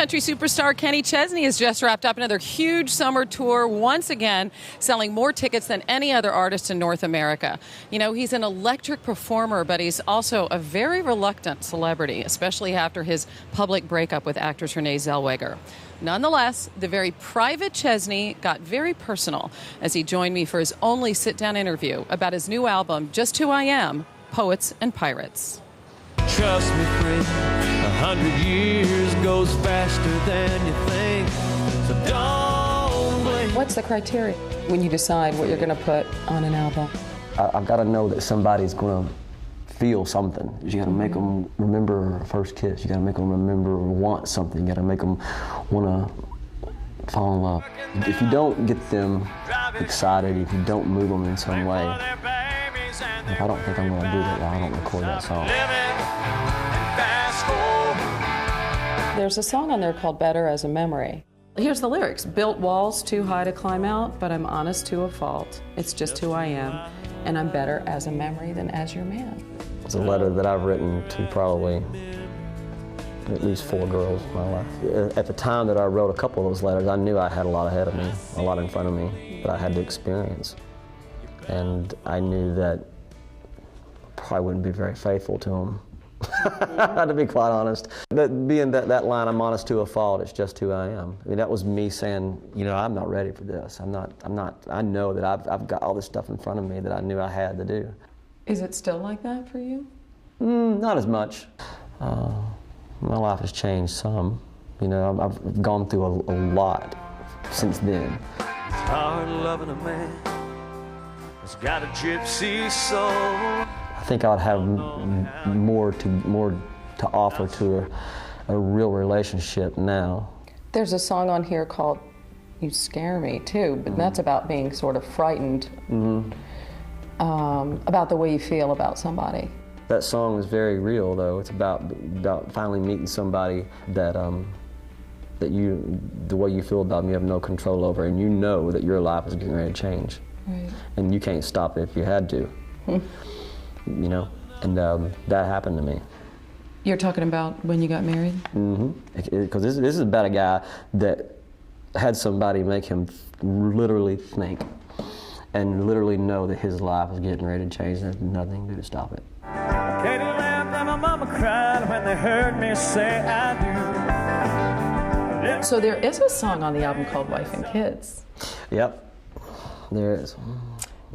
Country superstar Kenny Chesney has just wrapped up another huge summer tour, once again selling more tickets than any other artist in North America. You know, he's an electric performer, but he's also a very reluctant celebrity, especially after his public breakup with actress Renee Zellweger. Nonetheless, the very private Chesney got very personal as he joined me for his only sit-down interview about his new album, Just Who I Am, Poets and Pirates. Trust me, friend, 100 years goes faster than you think, so don't blame. What's the criteria when you decide what you're going to put on an album? I've got to know that somebody's going to feel something. You got to make them remember a first kiss. You got to make them remember want something. You got to make them want to fall in love. If you don't get them excited, if you don't move them in some way, if I don't think I'm going to do that, I don't record that song. There's a song on there called Better as a Memory. Here's the lyrics. Built walls too high to climb out, but I'm honest to a fault. It's just who I am, and I'm better as a memory than as your man. It's a letter that I've written to probably at least 4 girls in my life. At the time that I wrote a couple of those letters, I knew I had a lot ahead of me, a lot in front of me that I had to experience. And I knew that I probably wouldn't be very faithful to them, to be quite honest. But being that line, I'm honest to a fault, it's just who I am. I mean, that was me saying, you know, I'm not ready for this. I know that I've got all this stuff in front of me that I knew I had to do. Is it still like that for you? Not as much. My life has changed some. You know, I've gone through a lot since then. It's hard loving a man who's got a gypsy soul. I think I would have more to offer to a real relationship now. There's a song on here called You Scare Me, too, but that's about being sort of frightened about the way you feel about somebody. That song is very real, though. It's about finally meeting somebody that the way you feel about them, you have no control over, and you know that your life is getting ready to change. Right. And you can't stop it if you had to. You know, and that happened to me. You're talking about when you got married? Because this is about a guy that had somebody make him literally think and literally know that his life was getting ready to change and there's nothing to do to stop it. Katie laughed and my mama cried when they heard me say I do. So there is a song on the album called Wife and Kids. Yep, there is.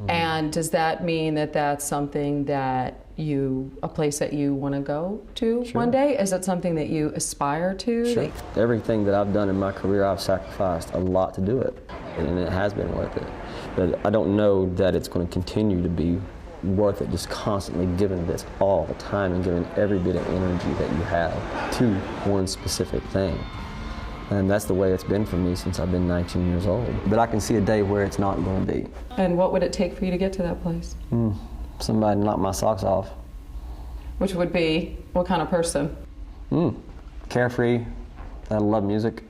And does that mean that that's something that a place that you want to go to one day? Is it something that you aspire to? Sure. Everything that I've done in my career, I've sacrificed a lot to do it, and it has been worth it. But I don't know that it's going to continue to be worth it, just constantly giving this all the time and giving every bit of energy that you have to one specific thing. And that's the way it's been for me since I've been 19 years old. But I can see a day where it's not going to be. And what would it take for you to get to that place? Somebody knock my socks off. Which would be what kind of person? Carefree. I love music.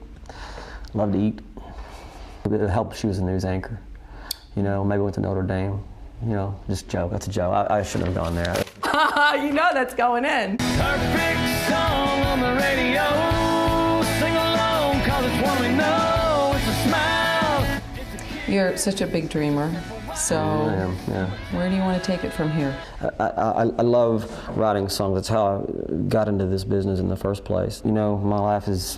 Love to eat. It would help if she was a news anchor. You know, maybe went to Notre Dame. You know, just a joke. That's a joke. I shouldn't have gone there. You know that's going in. Perfect song on the radio. Sing along, 'cause it's one we know. It's a smile. You're such a big dreamer. So I am, yeah. Where do you want to take it from here? I love writing songs. That's how I got into this business in the first place. You know, my life is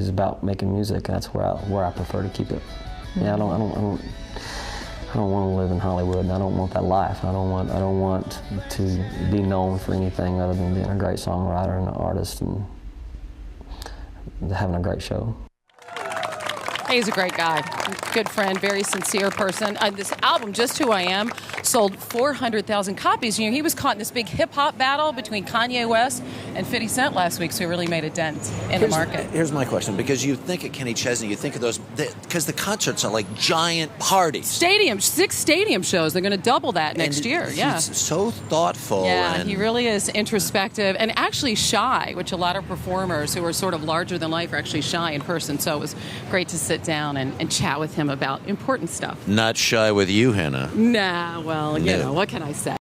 about making music, and that's where I prefer to keep it. Yeah, I don't want to live in Hollywood, and I don't want that life. I don't want to be known for anything other than being a great songwriter and an artist and having a great show. He's a great guy, good friend, very sincere person. This album, Just Who I Am, sold 400,000 copies. You know, he was caught in this big hip-hop battle between Kanye West and 50 Cent last week, so he really made a dent in the market. Here's my question, because you think of Kenny Chesney, you think of those, because the concerts are like giant parties. 6 stadium shows. They're going to double that next year, yeah. He's so thoughtful. Yeah, he really is introspective and actually shy, which a lot of performers who are sort of larger than life are actually shy in person, so it was great to sit down and chat with him about important stuff. Not shy with you, Hannah. Nah, well, you know, what can I say?